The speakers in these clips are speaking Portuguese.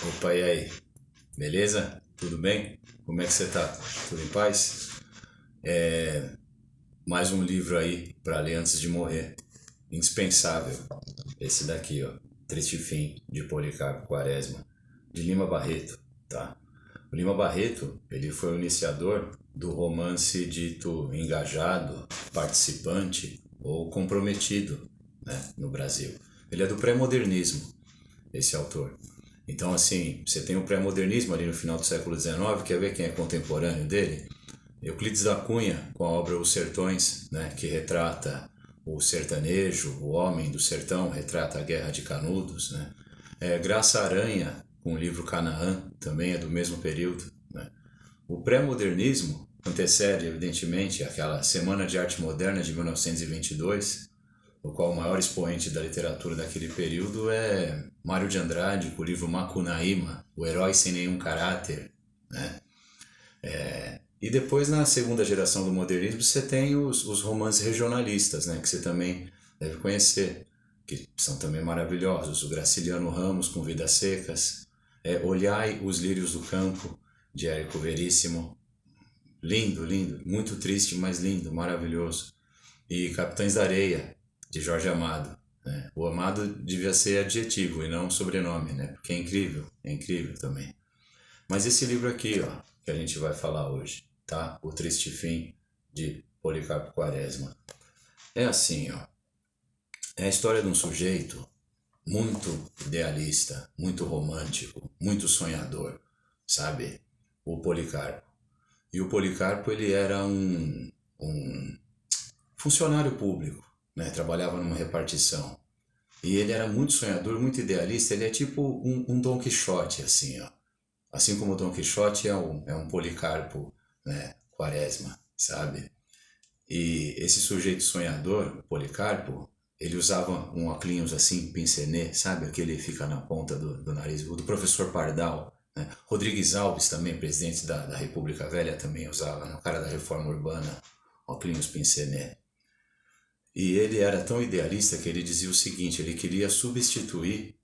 Opa, e aí? Beleza? Tudo bem? Como é que você tá? Tudo em paz? Mais um livro aí para ler antes de morrer. Indispensável. Esse daqui, ó. Triste Fim, de Policarpo Quaresma, de Lima Barreto, tá? O Lima Barreto, ele foi o iniciador do romance dito engajado, participante ou comprometido, né, no Brasil. Ele é do pré-modernismo, esse autor. Então, assim, você tem o pré-modernismo ali no final do século XIX, quer ver quem é contemporâneo dele? Euclides da Cunha, com a obra Os Sertões, né, que retrata o sertanejo, o homem do sertão, retrata a Guerra de Canudos. Né? Graça Aranha, com o livro Canaã, também é do mesmo período. Né? O pré-modernismo antecede, evidentemente, aquela Semana de Arte Moderna de 1922, no qual o maior expoente da literatura daquele período é Mário de Andrade, com o livro Macunaíma, O Herói Sem Nenhum Caráter. Né? E depois, na segunda geração do modernismo, você tem os romances regionalistas, né? Que você também deve conhecer, que são também maravilhosos. O Graciliano Ramos, com Vidas Secas, Olhai os Lírios do Campo, de Érico Veríssimo. Lindo, lindo, muito triste, mas lindo, maravilhoso. E Capitães da Areia, de Jorge Amado. Né? O Amado devia ser adjetivo e não sobrenome, né? Porque é incrível também. Mas esse livro aqui, ó, que a gente vai falar hoje, tá? O Triste Fim, de Policarpo Quaresma. É assim, ó. É a história de um sujeito muito idealista, muito romântico, muito sonhador, sabe? O Policarpo. E o Policarpo, ele era um funcionário público, né? Trabalhava numa repartição. E ele era muito sonhador, muito idealista. Ele é tipo um Dom Quixote, assim, ó. Assim como o Dom Quixote é um Policarpo, né? Quaresma, sabe? E esse sujeito sonhador, o Policarpo, ele usava um óculos assim, pincenê, sabe? Aquele que fica na ponta do nariz. O do professor Pardal, né? Rodrigues Alves também, presidente da República Velha, também usava, né? O cara da reforma urbana, óculos pincenê. E ele era tão idealista que ele dizia o seguinte, ele queria substituir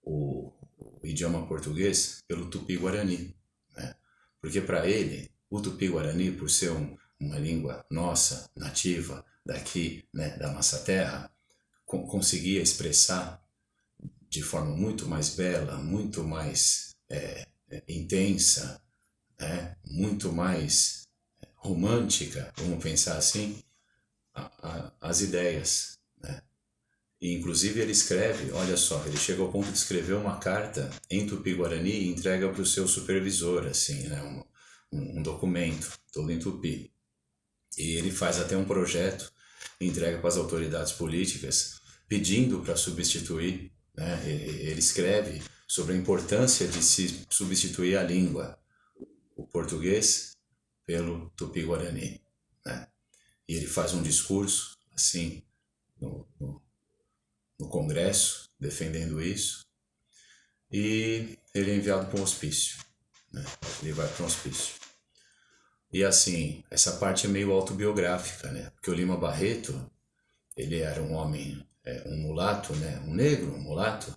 o idioma português pelo tupi-guarani, né? Porque para ele, o tupi-guarani, por ser uma língua nossa, nativa, daqui, né, da nossa terra, conseguia expressar de forma muito mais bela, muito mais intensa, né, muito mais romântica, vamos pensar assim, as ideias, né? E, inclusive, ele escreve, olha só, ele chega ao ponto de escrever uma carta em Tupi-Guarani e entrega para o seu supervisor, assim, né, um documento todo em Tupi. E ele faz até um projeto, entrega para as autoridades políticas, pedindo para substituir, né, ele escreve sobre a importância de se substituir a língua, o português, pelo Tupi-Guarani. Né? E ele faz um discurso, assim, no Congresso, defendendo isso, e ele é enviado para um hospício. Né? Ele vai para um hospício. E assim, essa parte é meio autobiográfica, né? Porque o Lima Barreto, ele era um homem, um mulato, né? Um negro, um mulato,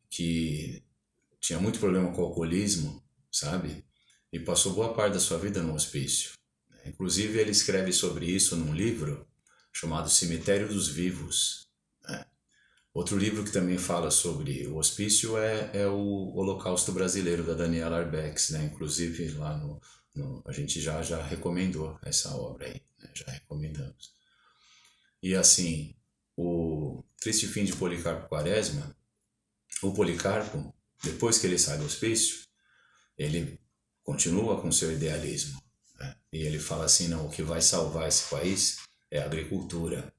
que tinha muito problema com o alcoolismo, sabe? E passou boa parte da sua vida no hospício. Inclusive, ele escreve sobre isso num livro chamado Cemitério dos Vivos. Né? Outro livro que também fala sobre o hospício é o Holocausto Brasileiro, da Daniela Arbex, né? Inclusive lá a gente já recomendou essa obra aí, né? Já recomendamos. E assim, o Triste Fim de Policarpo Quaresma, o Policarpo, depois que ele sai do hospício, ele continua com seu idealismo. Né? E ele fala assim, não, o que vai salvar esse país é a agricultura.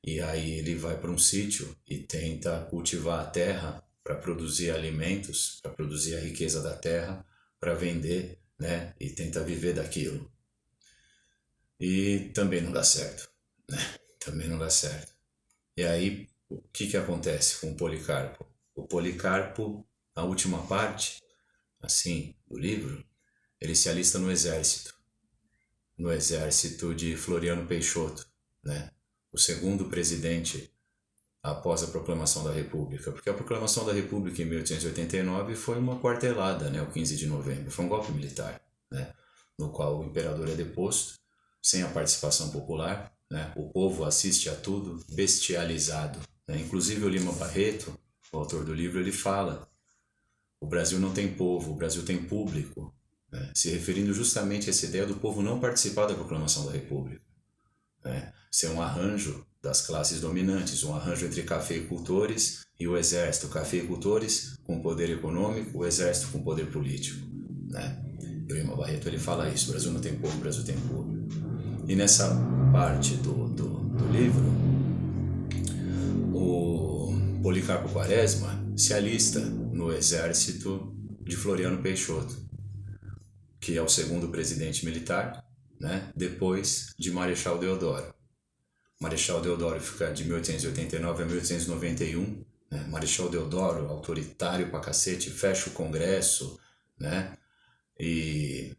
E aí ele vai para um sítio e tenta cultivar a terra para produzir alimentos, para produzir a riqueza da terra, para vender, né? E tenta viver daquilo. E também não dá certo, né? Também não dá certo. E aí, o que acontece com o Policarpo? O Policarpo, na última parte, assim, do livro, ele se alista no exército de Floriano Peixoto, né? O segundo presidente após a proclamação da República, porque a proclamação da República em 1889 foi uma quartelada, né, o 15 de novembro, foi um golpe militar, né, no qual o imperador é deposto, sem a participação popular, né, o povo assiste a tudo bestializado, né, inclusive o Lima Barreto, o autor do livro, ele fala: o Brasil não tem povo, o Brasil tem público, né, se referindo justamente a essa ideia do povo não participar da proclamação da República, né, ser um arranjo das classes dominantes, um arranjo entre cafeicultores e o exército, cafeicultores com poder econômico, o exército com poder político, né? E o Lima Barreto ele fala isso: o Brasil não tem povo, o Brasil tem público. E nessa parte do livro, o Policarpo Quaresma se alista no exército de Floriano Peixoto, que é o segundo presidente militar, né, depois de Marechal Deodoro. Marechal Deodoro fica de 1889 a 1891, né? Marechal Deodoro, autoritário pra cacete, fecha o Congresso, né? E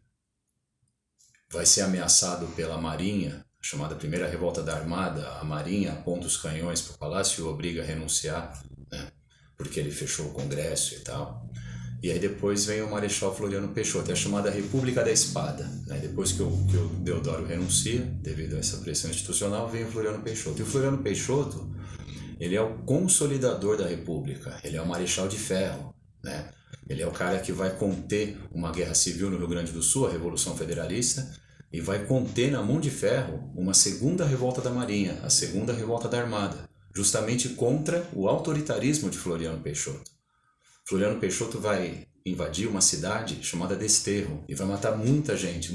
vai ser ameaçado pela Marinha, chamada Primeira Revolta da Armada. A Marinha aponta os canhões para o palácio e o obriga a renunciar, né? Porque ele fechou o Congresso e tal. E aí depois vem o Marechal Floriano Peixoto, é a chamada República da Espada, né? Depois que o Deodoro renuncia, devido a essa pressão institucional, vem o Floriano Peixoto. E o Floriano Peixoto, ele é o consolidador da República, ele é o Marechal de Ferro, né? Ele é o cara que vai conter uma guerra civil no Rio Grande do Sul, a Revolução Federalista, e vai conter na mão de ferro uma segunda revolta da Marinha, a segunda revolta da Armada, justamente contra o autoritarismo de Floriano Peixoto. Floriano Peixoto vai invadir uma cidade chamada Desterro e vai matar muita gente,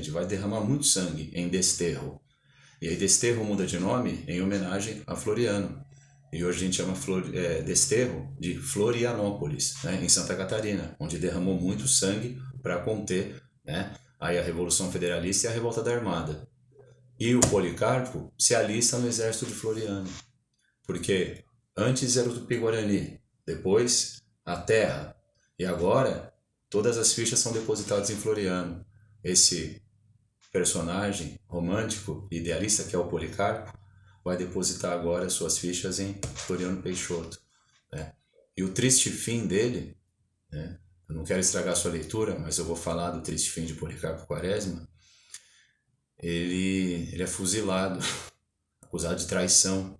vai derramar muito sangue em Desterro. E aí Desterro muda de nome em homenagem a Floriano. E hoje a gente chama Desterro de Florianópolis, né, em Santa Catarina, onde derramou muito sangue para conter, né, aí a Revolução Federalista e a Revolta da Armada. E o Policarpo se alista no exército de Floriano, porque antes era o Tupi-Guarani, depois a terra, e agora todas as fichas são depositadas em Floriano. Esse personagem romântico, idealista, que é o Policarpo, vai depositar agora suas fichas em Floriano Peixoto, né? E o triste fim dele, né? Eu não quero estragar sua leitura, mas eu vou falar do triste fim de Policarpo Quaresma. Ele é fuzilado, acusado de traição,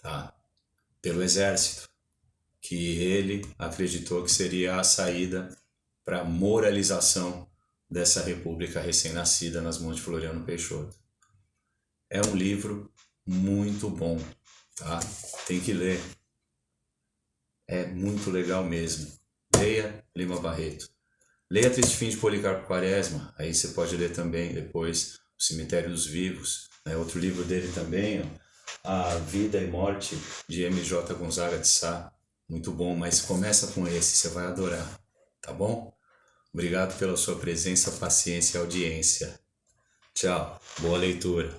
tá? Pelo exército, que ele acreditou que seria a saída para a moralização dessa república recém-nascida nas mãos de Floriano Peixoto. É um livro muito bom, tá? Tem que ler. É muito legal mesmo. Leia Lima Barreto. Leia Triste Fim de Policarpo Quaresma. Aí você pode ler também depois O Cemitério dos Vivos, né? Outro livro dele também, ó, A Vida e Morte, de M.J. Gonzaga de Sá. Muito bom, mas começa com esse, você vai adorar, tá bom? Obrigado pela sua presença, paciência e audiência. Tchau, boa leitura.